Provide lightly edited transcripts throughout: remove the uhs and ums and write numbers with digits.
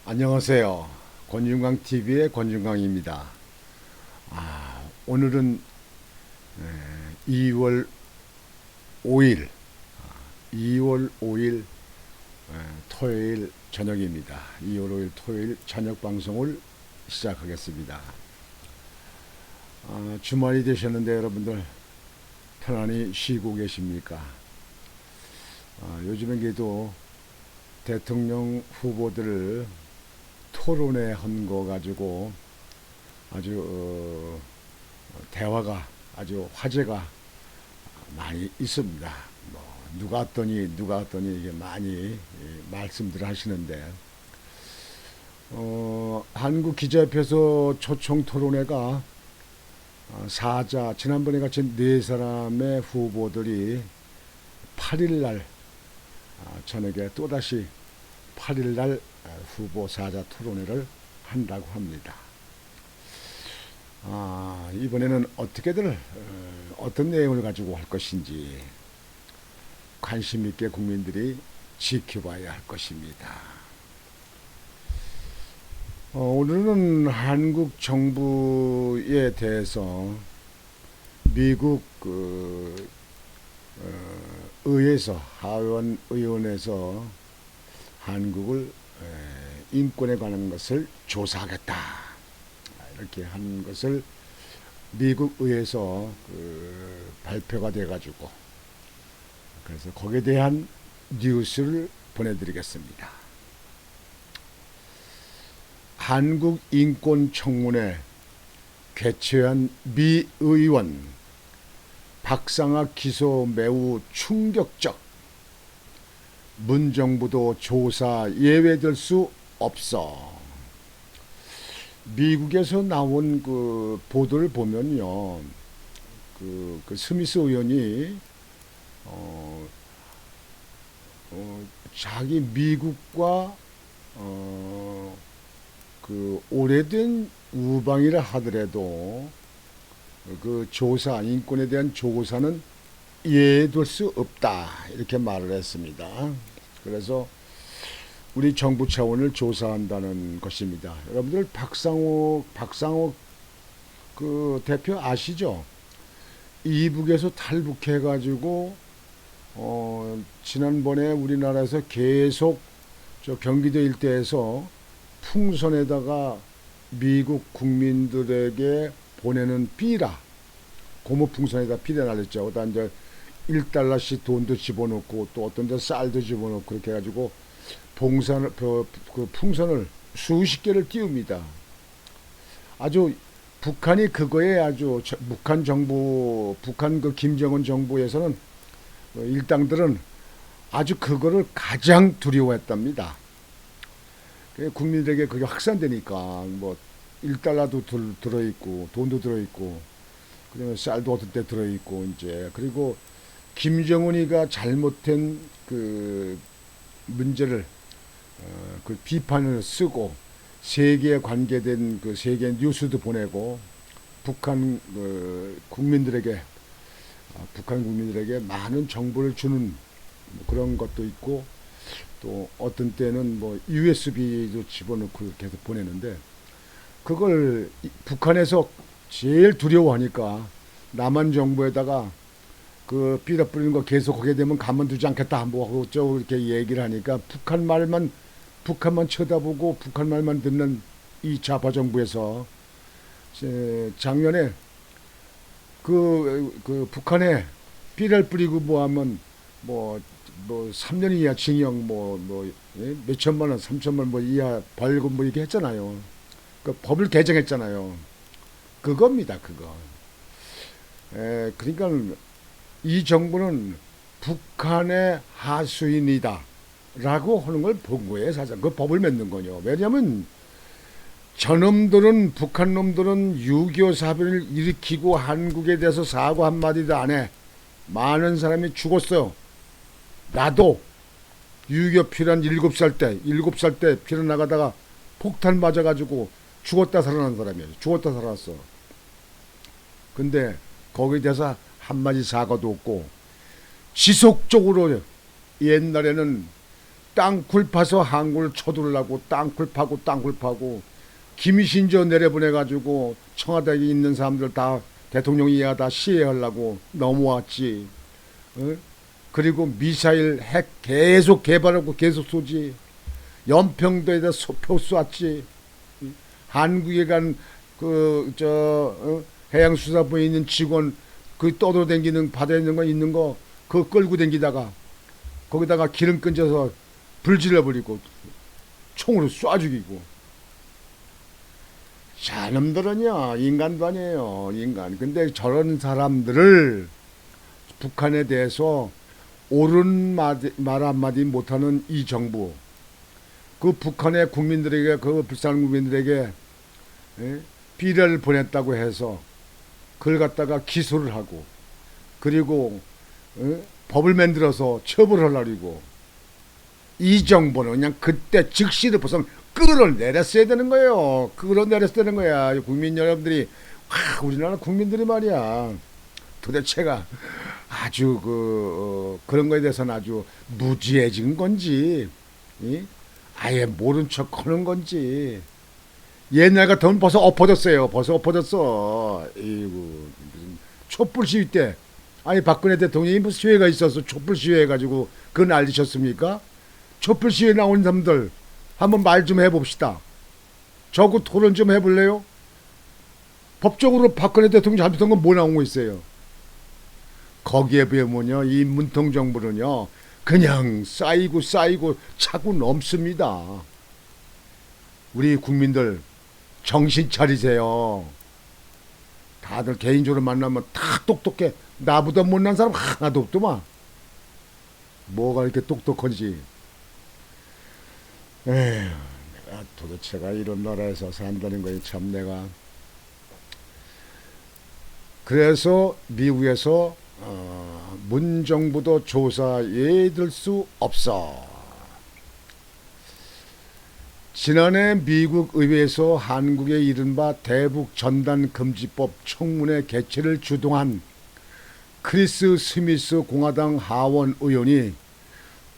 안녕하세요. 권준광TV의 권준광입니다. 오늘은 2월 5일, 2월 5일 토요일 저녁입니다. 2월 5일 토요일 저녁 방송을 시작하겠습니다. 주말이 되셨는데 여러분들 편안히 쉬고 계십니까? 요즘엔 그래도 대통령 후보들을 토론회 한 거 가지고 아주 대화가 아주 화제가 많이 있습니다. 뭐 누가 왔더니 이게 많이 말씀들 하시는데 한국기자협회에서 초청 토론회가 사자 지난번에 같이 네 사람의 후보들이 8일날 저녁에 또다시 8일날 후보 사자 토론회를 한다고 합니다. 이번에는 어떻게들 어떤 내용을 가지고 할 것인지 관심 있게 국민들이 지켜봐야 할 것입니다. 오늘은 한국 정부에 대해서 미국 의회에서 하원 의원에서 한국을 인권에 관한 것을 조사하겠다 이렇게 한 것을 미국 의회에서 발표가 돼가지고 그래서 거기에 대한 뉴스를 보내드리겠습니다. 한국인권청문회 개최한 미 의원 박상학 기소 매우 충격적. 문정부도 조사 예외될 수 없어. 미국에서 나온 그 보도를 보면요, 그 스미스 의원이 자기 미국과 그 오래된 우방이라 하더라도 그 조사 인권에 대한 조사는 이해될 수 없다 이렇게 말을 했습니다. 그래서 우리 정부 차원을 조사한다는 것입니다. 여러분들 박상옥 그 대표 아시죠? 이북에서 탈북해가지고 지난번에 우리나라에서 계속 저 경기도 일대에서 풍선에다가 미국 국민들에게 보내는 비라 고무풍선에다 비라 날렸죠. 그다음 이제 1달러씩 돈도 집어넣고 또 어떤 데 쌀도 집어넣고 그렇게 해가지고 그 풍선을 수십 개를 띄웁니다. 아주 북한이 그거에 아주 북한 그 김정은 정부에서는 일당들은 아주 그거를 가장 두려워했답니다. 국민들에게 그게 확산되니까 뭐 1달러도 들어있고 돈도 들어있고 그다음에 쌀도 어떤 때 들어있고 이제 그리고 김정은이가 잘못된 그 문제를 그 비판을 쓰고 세계에 관계된 그 세계 뉴스도 보내고 북한 국민들에게 많은 정보를 주는 뭐 그런 것도 있고 또 어떤 때는 뭐 USB도 집어넣고 이렇게 해서 보내는데 그걸 북한에서 제일 두려워하니까 남한 정부에다가 그 비라 뿌리는 거 계속 하게 되면 가만두지 않겠다 뭐 어쩌고 이렇게 얘기를 하니까 북한만 쳐다보고 북한 말만 듣는 이 좌파 정부에서 작년에 그 북한에 비라를 뿌리고 뭐 하면 뭐 3년 이하 징역 몇 천만 원, 3천만 원 뭐 이하 벌금 뭐 이렇게 했잖아요. 그 법을 개정했잖아요. 그겁니다, 그거. 그러니까 이 정부는 북한의 하수인이다 라고 하는 걸 본 거예요, 사실. 그 법을 맺는 거요. 왜냐하면 북한 놈들은 6.25 사변을 일으키고 한국에 대해서 사과 한마디도 안 해. 많은 사람이 죽었어요. 나도 6.25 피란 7살 때 피를 나가다가 폭탄 맞아가지고 죽었다 살아난 사람이에요. 죽었다 살아났어. 근데 거기에 대해서 한마디 사과도 없고 지속적으로 옛날에는 땅굴 파서 한국을 쳐들으려고 땅굴 파고 김신조 내려보내가지고 청와대에 있는 사람들 다 대통령이야 다 시해하려고 넘어왔지. 어? 그리고 미사일 핵 계속 개발하고 계속 쏘지. 연평도에다 표 쐈지. 한국에 간 해양수사부에 있는 직원 그 떠돌아다니는 바다에 있는 거 그거 끌고 다니다가 거기다가 기름 끈져서 불 질러버리고 총으로 쏴 죽이고. 저놈들은요 인간도 아니에요 인간. 근데 저런 사람들을 북한에 대해서 옳은 말 한마디 못하는 이 정부, 그 북한의 국민들에게, 그 불쌍한 국민들에게 비례를 보냈다고 해서 그걸 갖다가 기소를 하고 그리고 법을 만들어서 처벌하려고, 이 정부는 그냥 그때 즉시로 벌써 끌어내렸어야 되는 거예요. 끌어내렸어야 되는 거야. 국민 여러분들이, 우리나라 국민들이 말이야 도대체가 아주 그런 거에 대해서는 아주 무지해진 건지, 아예 모른 척 하는 건지. 옛날 같으면 벌써 엎어졌어요. 벌써 엎어졌어. 이거 무슨 촛불 시위 때, 아니 박근혜 대통령이 무슨 시위가 있어서 촛불 시위 해가지고 그건 알리셨습니까? 촛불 시위에 나온 사람들 한번 말 좀 해봅시다. 저거 토론 좀 해볼래요? 법적으로 박근혜 대통령 잘못한 건 뭐 나온 거 있어요? 거기에 비하면요 이 문통 정부는요 그냥 쌓이고 차고 넘습니다. 우리 국민들 정신 차리세요. 다들 개인적으로 만나면 다 똑똑해. 나보다 못난 사람 하나도 없더만. 뭐가 이렇게 똑똑한지. 에휴, 내가 도대체가 이런 나라에서 산다는 거에 참 내가. 그래서 미국에서 문정부도 조사에 들 수 없어. 지난해 미국 의회에서 한국의 이른바 대북 전단 금지법 청문회 개최를 주동한 크리스 스미스 공화당 하원 의원이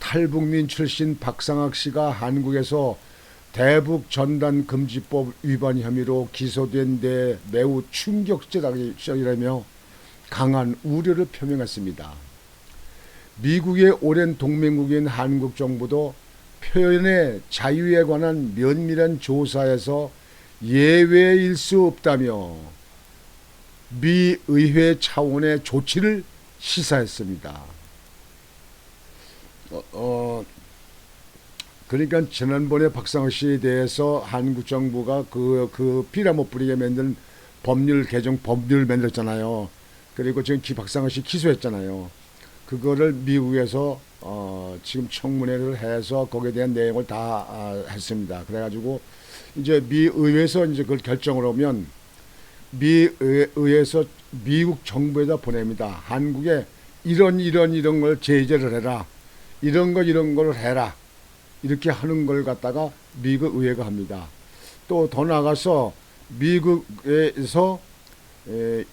탈북민 출신 박상학 씨가 한국에서 대북 전단 금지법 위반 혐의로 기소된 데 매우 충격적이라며 강한 우려를 표명했습니다. 미국의 오랜 동맹국인 한국 정부도 표현의 자유에 관한 면밀한 조사에서 예외일 수 없다며 미 의회 차원의 조치를 시사했습니다. 그러니까 지난번에 박상학 씨에 대해서 한국 정부가 그 피라 못 뿌리게 만든 법률 개정 법률 만들었잖아요. 그리고 지금 박상학 씨 기소했잖아요. 그거를 미국에서 지금 청문회를 해서 거기에 대한 내용을 다 했습니다. 그래가지고 이제 미 의회에서 이제 그걸 결정을 하면 미 의회에서 미국 정부에다 보냅니다. 한국에 이런 걸 제재를 해라. 이런 걸 해라. 이렇게 하는 걸 갖다가 미국 의회가 합니다. 또 더 나가서 미국에서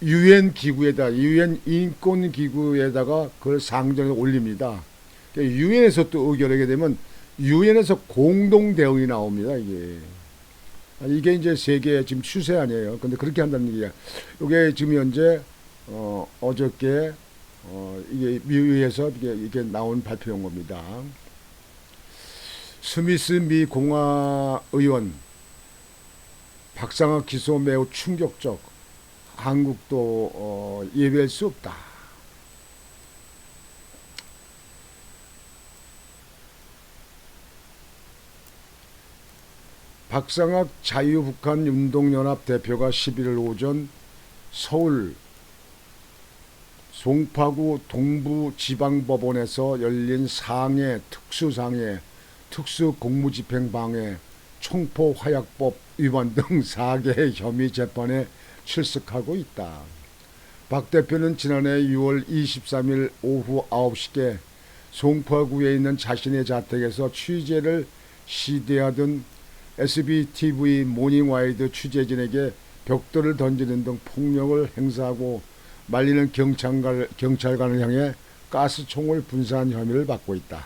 유엔 기구에다, 유엔 인권 기구에다가 그걸 상정해서 올립니다. 유엔에서 또 의결하게 되면 유엔에서 공동 대응이 나옵니다. 이게 이제 세계 지금 추세 아니에요. 근데 그렇게 한다는 얘기야. 이게 지금 현재 어저께 이게 미국에서 이게 나온 발표한 겁니다. 스미스 미 공화 의원 박상학 기소 매우 충격적. 한국도 예외할 수 없다. 박상학 자유북한운동연합 대표가 11일 오전 서울 송파구 동부지방법원에서 열린 상해 특수상해 특수공무집행방해 총포화약법 위반 등 4개의 혐의 재판에 출석하고 있다. 박 대표는 지난해 6월 23일 오후 9시께 송파구에 있는 자신의 자택에서 취재를 시대하던 SBTV 모닝와이드 취재진에게 벽돌을 던지는 등 폭력을 행사하고 말리는 경찰관을 향해 가스총을 분사한 혐의를 받고 있다.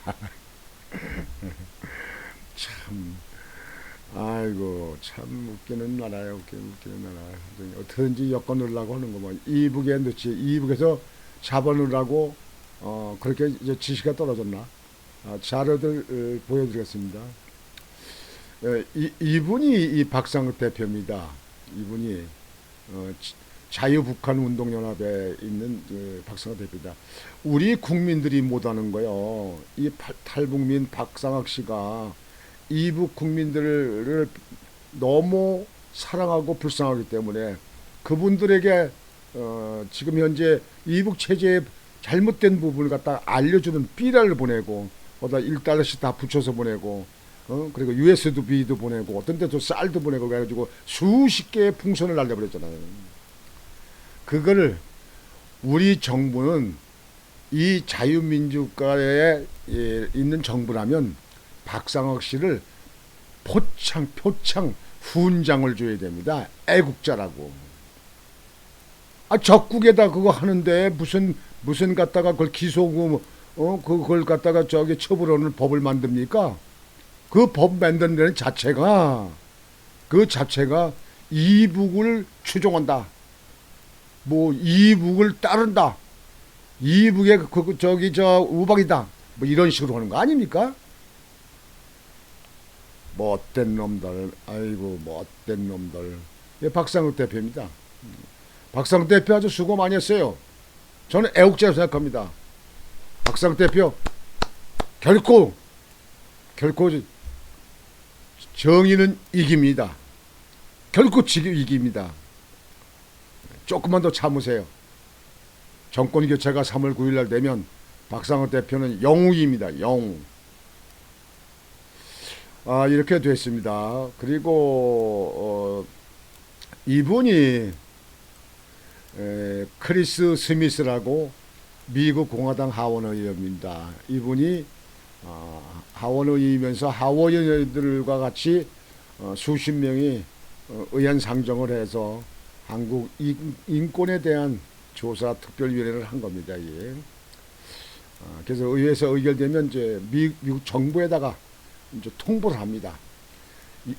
참, 아이고, 참 웃기는 나라야, 웃기는 나라. 어떻게든지 엮어 넣으려고 하는 거만. 이북에 넣지, 이북에서 잡아 넣으라고, 그렇게 이제 지시가 떨어졌나. 자료들 보여드리겠습니다. 이분이 이 박상욱 대표입니다. 이분이 자유북한운동연합에 있는 박상욱 대표다. 우리 국민들이 못하는 거요. 이 탈북민 박상욱 씨가 이북 국민들을 너무 사랑하고 불쌍하기 때문에 그분들에게 지금 현재 이북 체제의 잘못된 부분을 갖다 알려주는 삐라를 보내고 거기다 1달러씩 다 붙여서 보내고 그리고 USB도 보내고 어떤 데도 쌀도 보내고 그래가지고 수십 개의 풍선을 날려버렸잖아요. 그거를 우리 정부는 이 자유민주국가에 있는 정부라면 박상욱 씨를 표창 훈장을 줘야 됩니다. 애국자라고. 적국에다 그거 하는데 무슨 갖다가 그걸 기소고 그걸 갖다가 저기 처벌하는 법을 만듭니까? 그 법 만드는 데는 그 자체가 이북을 추종한다. 뭐 이북을 따른다. 이북의 저기 우박이다. 뭐 이런 식으로 하는 거 아닙니까? 못된 놈들. 아이고 못된 놈들. 예, 박상욱 대표입니다. 박상욱 대표 아주 수고 많이 했어요. 저는 애국자라고 생각합니다. 박상욱 대표 결코 정의는 이깁니다. 결코 이깁니다. 조금만 더 참으세요. 정권 교체가 3월 9일 날 되면 박상욱 대표는 영웅입니다. 영웅. 이렇게 됐습니다. 그리고 이분이 크리스 스미스라고 미국 공화당 하원 의원입니다. 이분이 하원 의원이면서 하원 의원들과 같이 수십 명이 의안 상정을 해서 한국 인권에 대한 조사 특별위원회를 한 겁니다. 예. 그래서 의회에서 의결되면 이제 미국 정부에다가 이제 통보를 합니다.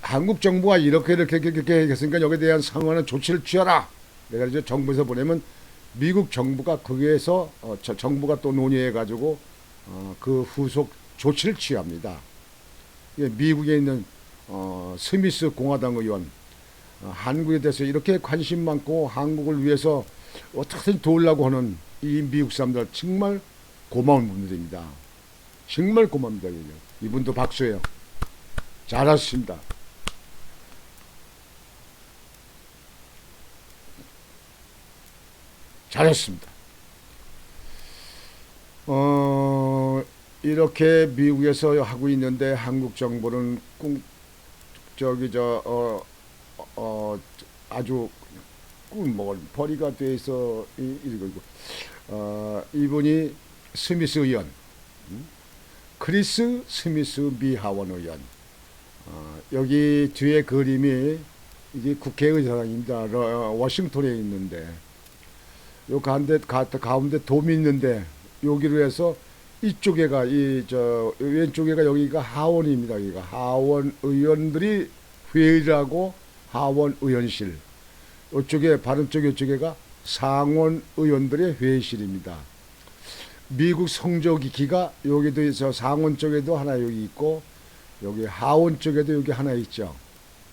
한국 정부가 이렇게 했으니까 여기에 대한 상황은 조치를 취하라. 내가 이제 정부에서 보내면 미국 정부가 거기에서 정부가 또 논의해 가지고 그 후속 조치를 취합니다. 예, 미국에 있는 스미스 공화당 의원 한국에 대해서 이렇게 관심 많고 한국을 위해서 어떻게든 도우려고 하는 이 미국 사람들 정말 고마운 분들입니다. 정말 고맙습니다. 이분도 박수예요. 잘하셨습니다. 잘했습니다. 이렇게 미국에서 하고 있는데 한국 정부는 아주 꿀먹을 벌이가 돼서 이분이 스미스 의원, 크리스 스미스 미 하원 의원. 여기 뒤에 그림이 이게 국회의사당입니다. 워싱턴에 있는데 요 가운데 돔이 있는데 여기로 해서 이쪽에가 왼쪽에가 여기가 하원입니다. 여기가 하원 의원들이 회의를 하고 하원 의원실. 이쪽에 바른쪽 이쪽에가 상원 의원들의 회의실입니다. 미국 성조기가 여기도 있어. 상원 쪽에도 하나 여기 있고 여기 하원 쪽에도 여기 하나 있죠.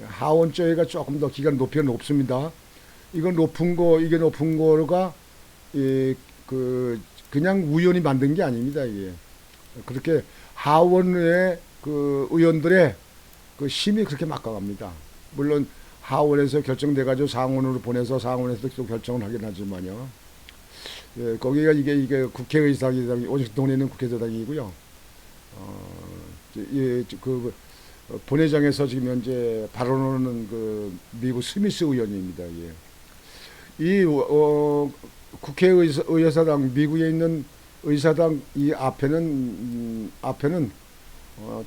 하원 쪽에가 조금 더 기가 높이가 높습니다. 이게 높은 거가 그냥 우연히 만든 게 아닙니다. 이게 그렇게 하원의 그 의원들의 그 힘이 그렇게 막강합니다. 물론 하원에서 결정돼가지고 상원으로 보내서 상원에서 또 결정을 하긴 하지만요. 예, 거기가 이게 국회의사당이 워싱턴에 있는 국회의사당이고요. 그 본회장에서 지금 현재 발언하는 그 미국 스미스 의원입니다. 예. 이 국회의사당 미국에 있는 의사당 이 앞에는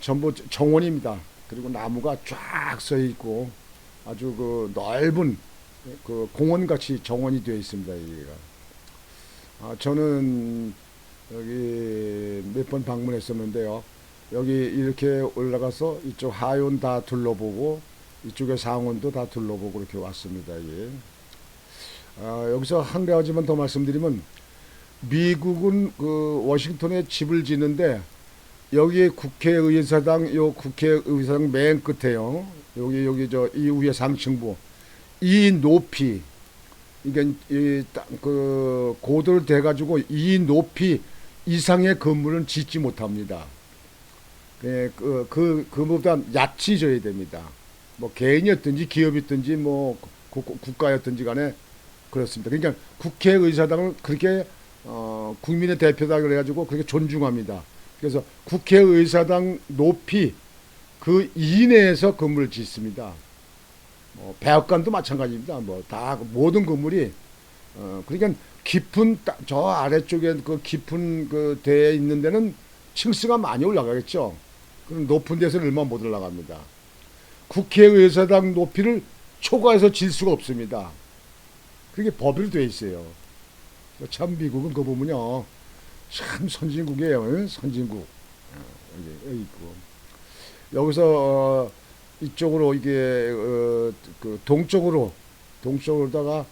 전부 정원입니다. 그리고 나무가 쫙 서 있고 아주 그 넓은 그 공원 같이 정원이 되어 있습니다. 여기가. 저는 여기 몇 번 방문했었는데요. 여기 이렇게 올라가서 이쪽 하원 다 둘러보고 이쪽에 상원도 다 둘러보고 이렇게 왔습니다. 예. 여기서 한 가지만 더 말씀드리면 미국은 그 워싱턴에 집을 짓는데 여기 국회의사당 요 국회의사당 맨 끝에요. 여기 저 이후에 상층부 이 높이 이게 그 고도를 대 가지고 이 높이 이상의 건물은 짓지 못합니다. 그보다 얕이 져야 됩니다. 뭐 개인이었든지 기업이었든지 뭐 국가였든지 간에 그렇습니다. 그러니까 국회의사당을 그렇게 국민의 대표다 그래가지고 그렇게 존중합니다. 그래서 국회의사당 높이 그 이내에서 건물을 짓습니다. 백악관도 마찬가지입니다. 뭐 다 모든 건물이 그러니까 깊은 저 아래쪽에 그 깊은 그 대에 있는 데는 층수가 많이 올라가겠죠. 그럼 높은 데서는 얼마 못 올라갑니다. 국회의사당 높이를 초과해서 질 수가 없습니다. 그게 법으로 되어 있어요. 참 미국은 그 보면요 참 선진국이에요. 선진국. 여기 있고 여기서 이쪽으로 이게 그 동쪽으로다가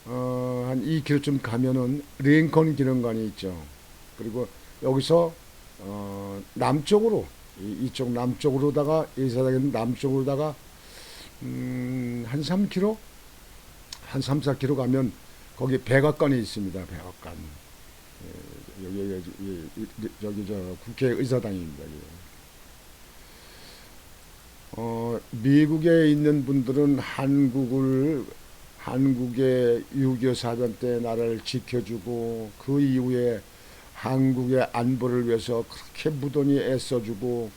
한 2km쯤 가면은 링컨 기념관이 있죠. 그리고 여기서 남쪽으로 이쪽 남쪽으로다가 이사당에는 남쪽으로다가 한 3km 한 3, 4km 가면 거기 백악관이 있습니다. 백악관. 여기 저 국회의사당입니다. 미국에 있는 분들은 한국의 6.25 사변 때 나라를 지켜주고 그 이후에 한국의 안보를 위해서 그렇게 무던히 애써주고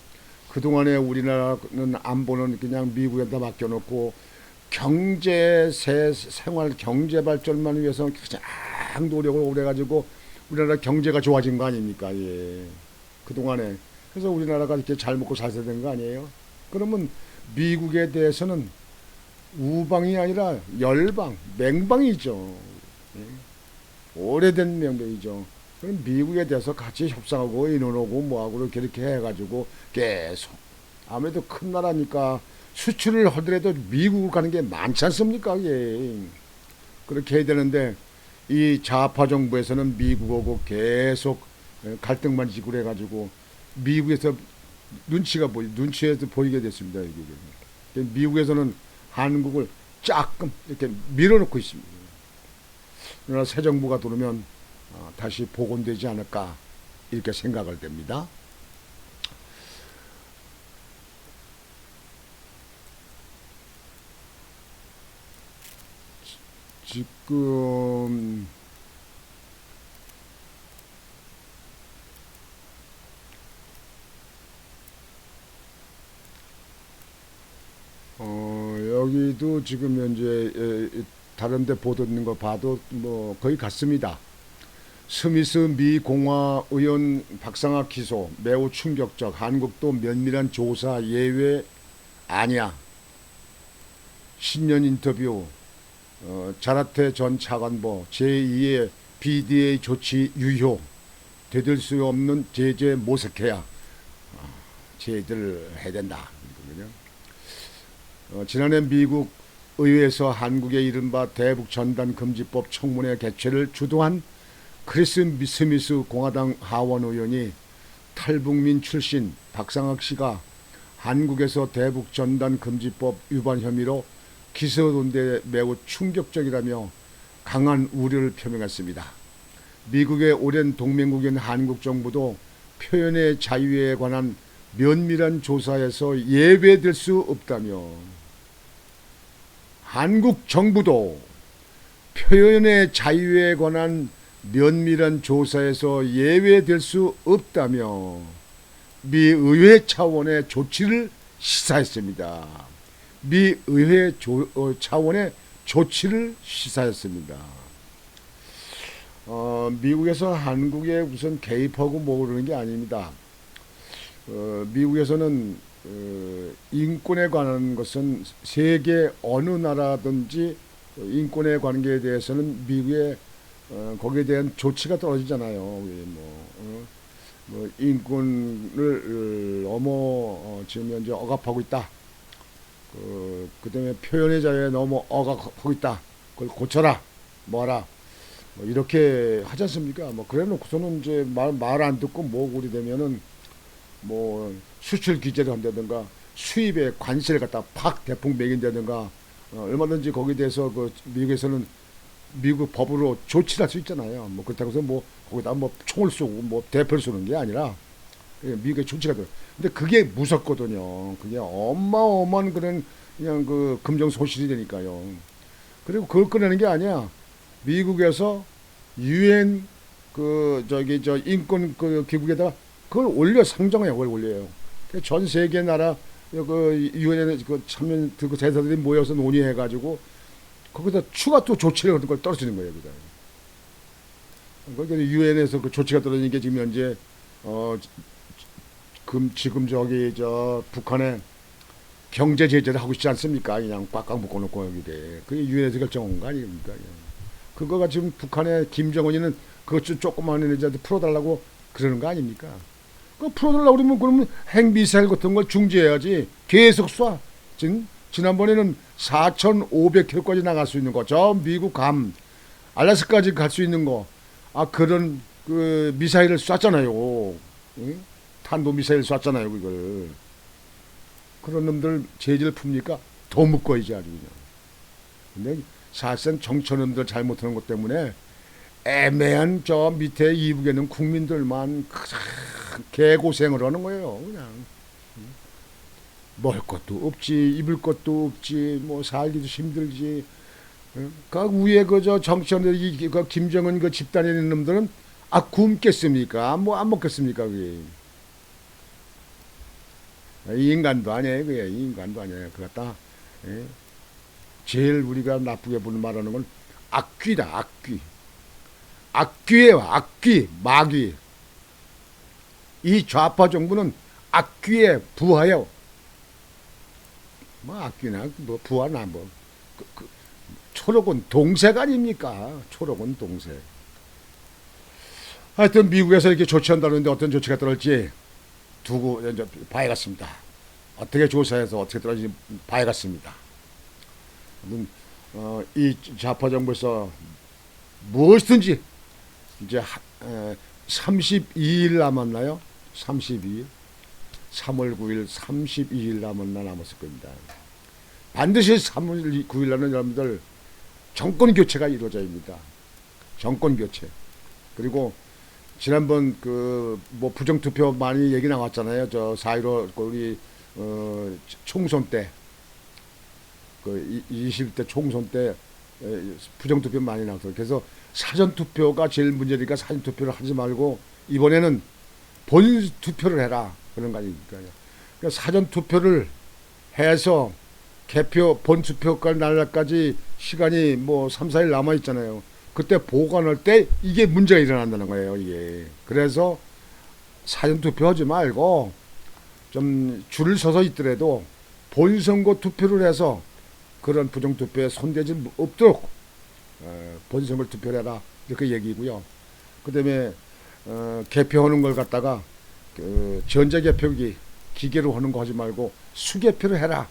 그동안에 우리나라는 안보는 그냥 미국에다 맡겨놓고 생활 경제 발전만 위해서 가장 노력을 오래 가지고 우리나라 경제가 좋아진 거 아닙니까? 예. 그동안에. 그래서 우리나라가 이렇게 잘 먹고 잘 사야 되는 거 아니에요? 그러면 미국에 대해서는 우방이 아니라 열방, 맹방이죠. 예. 오래된 명맥이죠. 그럼 미국에 대해서 같이 협상하고 인원하고 뭐하고 이렇게 해가지고 계속 아무래도 큰 나라니까 수출을 하더라도 미국을 가는 게 많지 않습니까? 예. 그렇게 해야 되는데 이 좌파 정부에서는 미국하고 계속 갈등만 지고 그래가지고 미국에서 눈치에서 보이게 됐습니다. 이게. 미국에서는 한국을 조금 이렇게 밀어놓고 있습니다. 그러나 새 정부가 들어오면 다시 복원되지 않을까 이렇게 생각을 됩니다. 지금 여기도 지금 현재 다른 데 보도있는 거 봐도 뭐 거의 같습니다. 스미스 미 공화 의원 박상학 기소 매우 충격적. 한국도 면밀한 조사 예외 아니야. 신년 인터뷰 자라태 전 차관보 제2의 BDA 조치 유효. 되들 수 없는 제재 모색해야 제재를 해야 된다. 지난해 미국 의회에서 한국의 이른바 대북전단금지법 청문회 개최를 주도한 크리스 스미스 공화당 하원 의원이 탈북민 출신 박상학 씨가 한국에서 대북전단금지법 위반 혐의로 기소된 데 매우 충격적이라며 강한 우려를 표명했습니다. 미국의 오랜 동맹국인 한국 정부도 표현의 자유에 관한 면밀한 조사에서 예외될 수 없다며 한국 정부도 표현의 자유에 관한 면밀한 조사에서 예외될 수 없다며 미 의회 차원의 조치를 시사했습니다. 미 의회 차원의 조치를 시사했습니다. 미국에서 한국에 우선 개입하고 뭐 그러는 게 아닙니다. 미국에서는 인권에 관한 것은 세계 어느 나라든지 인권에 관계에 대해서는 미국의 거기에 대한 조치가 떨어지잖아요. 뭐 인권을 너무 지금 현재 억압하고 있다. 그다음에 표현의 자유에 너무 억압하고 있다. 그걸 고쳐라, 뭐라, 뭐 이렇게 하지 않습니까? 뭐 그래놓고서는 이제 말 안 듣고 모으리 되면은 뭐 수출 규제를 한다든가 수입에 관세를 갖다 팍 대폭 매긴다든가 얼마든지 거기에 대해서 그 미국에서는 미국 법으로 조치를 할 수 있잖아요. 뭐 그렇다고 해서 뭐 거기다 뭐 총을 쏘고 뭐 대포를 쏘는 게 아니라 미국의 조치가 들어. 근데 그게 무섭거든요. 그게 어마어마한 그런 그냥 그 금정 소실이 되니까요. 그리고 그걸 꺼내는 게 아니야. 미국에서 유엔 그 저기 저 인권 그 기구에다가 그걸 올려 상정해 그걸 올려요. 전 세계 나라 그 유엔에 그 참여 그 대사들이 모여서 논의해 가지고 거기다 추가 또 조치를 하는 걸 떨어지는 거예요. 그러니까 유엔에서 그 조치가 떨어지는 게 지금 현재 지금 저기 저 북한에 경제 제재를 하고 있지 않습니까? 그냥 꽉꽉 묶어놓고 여기래. 그게 유엔에서 결정한 거 아닙니까? 그거가 지금 북한의 김정은이는 그것 좀 조그만 애들한테 풀어달라고 그러는 거 아닙니까? 그 풀어달라고 그러면 핵미사일 같은 걸 중지해야지. 계속 쏴. 지난번에는 4,500km까지 나갈 수 있는 거. 저 미국 알래스까지 갈 수 있는 거. 그런 그 미사일을 쐈잖아요. 응? 탄도 미사일 쐈잖아요, 그걸. 그런 놈들 제재를 풉니까? 더 묶어야지 아주 그냥. 근데 사실상 정치인들 잘못하는 것 때문에 애매한 저 밑에 이북에는 국민들만 개고생을 하는 거예요, 그냥. 먹을 것도 없지, 입을 것도 없지, 뭐 살기도 힘들지. 그 위에 그저 정치인들 그 김정은 그 집단에 있는 놈들은 굶겠습니까? 뭐 안 먹겠습니까? 그게 이 인간도 아니에요, 그게 이 인간도 아니에요. 그거 다 제일 우리가 나쁘게 보는 말하는 건 악귀다, 악귀. 악귀예요, 악귀, 마귀. 이 좌파 정부는 악귀에 부하여. 뭐 악귀나 뭐 부하나 뭐 초록은 동색 아닙니까? 초록은 동색. 하여튼 미국에서 이렇게 조치한다는데 어떤 조치가 떨어질지 두고 이제 봐야겠습니다. 어떻게 조사해서 어떻게 떨어질지 봐야겠습니다. 이 좌파 정부에서 무엇이든지 이제 32일 남았나요? 32일. 3월 9일 32일 남았을 겁니다. 반드시 3월 9일 날은 여러분들 정권 교체가 이루어져야 합니다. 정권 교체. 그리고 지난번 그 뭐 부정 투표 많이 얘기 나왔잖아요. 저 4.15 우리 총선 때 그 20대 총선 때 부정 투표 많이 나왔어요. 그래서 사전 투표가 제일 문제니까 사전 투표를 하지 말고 이번에는 본 투표를 해라. 그런 거 아닙니까? 그러니까 사전 투표를 해서 개표 본 투표까지 날짜까지 시간이 뭐 3, 4일 남아 있잖아요. 그때 보관할 때 이게 문제가 일어난다는 거예요, 이게. 그래서 사전 투표하지 말고 좀 줄을 서서 있더라도 본선거 투표를 해서 그런 부정 투표에 손대지 없도록 본선거 투표를 해라. 이렇게 얘기고요. 그다음에 개표하는 걸 갖다가 전자개표기 기계로 하는 거 하지 말고 수개표를 해라.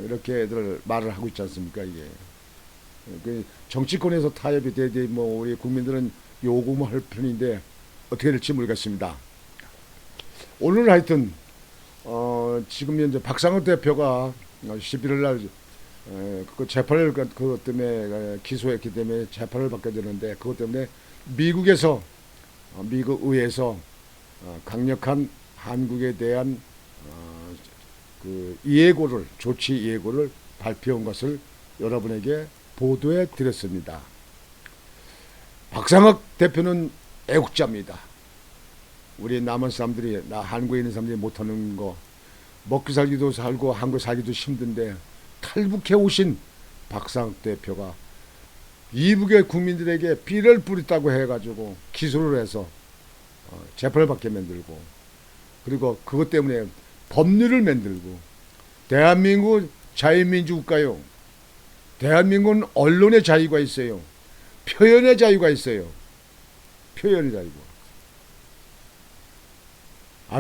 이렇게 애들 말을 하고 있지 않습니까, 이게. 그 정치권에서 타협이 돼야 뭐 우리 국민들은 요구할 편인데 어떻게 될지 모르겠습니다. 오늘 하여튼 지금 현재 박상훈 대표가 11월 날 그 재판을 그것 때문에 기소했기 때문에 재판을 받게 되는데 그것 때문에 미국에서 미국 의회에서 강력한 한국에 대한 그 예고를 조치 예고를 발표한 것을 여러분에게 보도해 드렸습니다. 박상혁 대표는 애국자입니다. 우리 남한 사람들이 한국에 있는 사람들이 못하는 거 먹고 살기도 살고 한국 살기도 힘든데 탈북해 오신 박상혁 대표가 이북의 국민들에게 비를 뿌렸다고 해가지고 기소를 해서 재판을 받게 만들고 그리고 그것 때문에 법률을 만들고 대한민국 자유민주국가요. 대한민국은 언론의 자유가 있어요. 표현의 자유가 있어요. 표현의 자유가.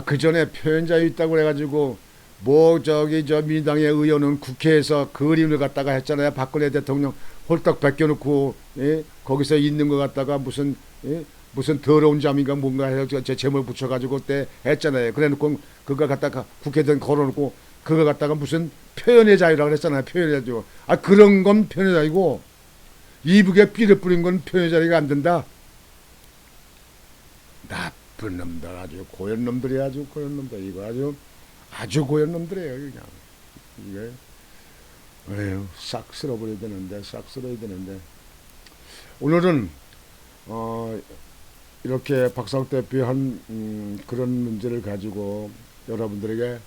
그 전에 표현자유 있다고 그래가지고 뭐 저기 저 민주당의 의원은 국회에서 그림을 갖다가 했잖아요. 박근혜 대통령 홀딱 벗겨놓고 예? 거기서 있는 거 갖다가 무슨 예? 무슨 더러운 잠인가 뭔가 해서 제 제목 붙여가지고 그때 했잖아요. 그래놓고 그거 갖다가 국회의원 걸어놓고 그거 갖다가 무슨 표현의 자유라고 그랬잖아요. 표현의 자유. 그런 건 표현의 자유고 이북에 삐를 뿌린 건 표현의 자유가 안 된다. 나쁜 놈들 아주 고연 놈들이 아주 고연 놈들 이거 아주 고연 놈들이에요 그냥 이게 에휴 싹 쓸어버려야 되는데 싹 쓸어야 되는데 오늘은 이렇게 박상욱 대표 한 그런 문제를 가지고 여러분들에게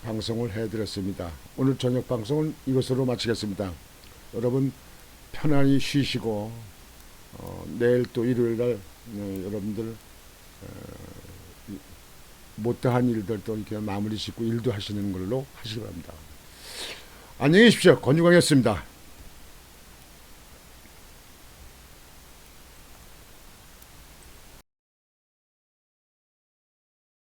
방송을 해드렸습니다. 오늘 저녁 방송은 이것으로 마치겠습니다. 여러분 편안히 쉬시고 내일 또 일요일날 여러분들 못다한 일들도 이렇게 마무리 짓고 일도 하시는 걸로 하시기 바랍니다. 안녕히 계십시오. 권유광이었습니다.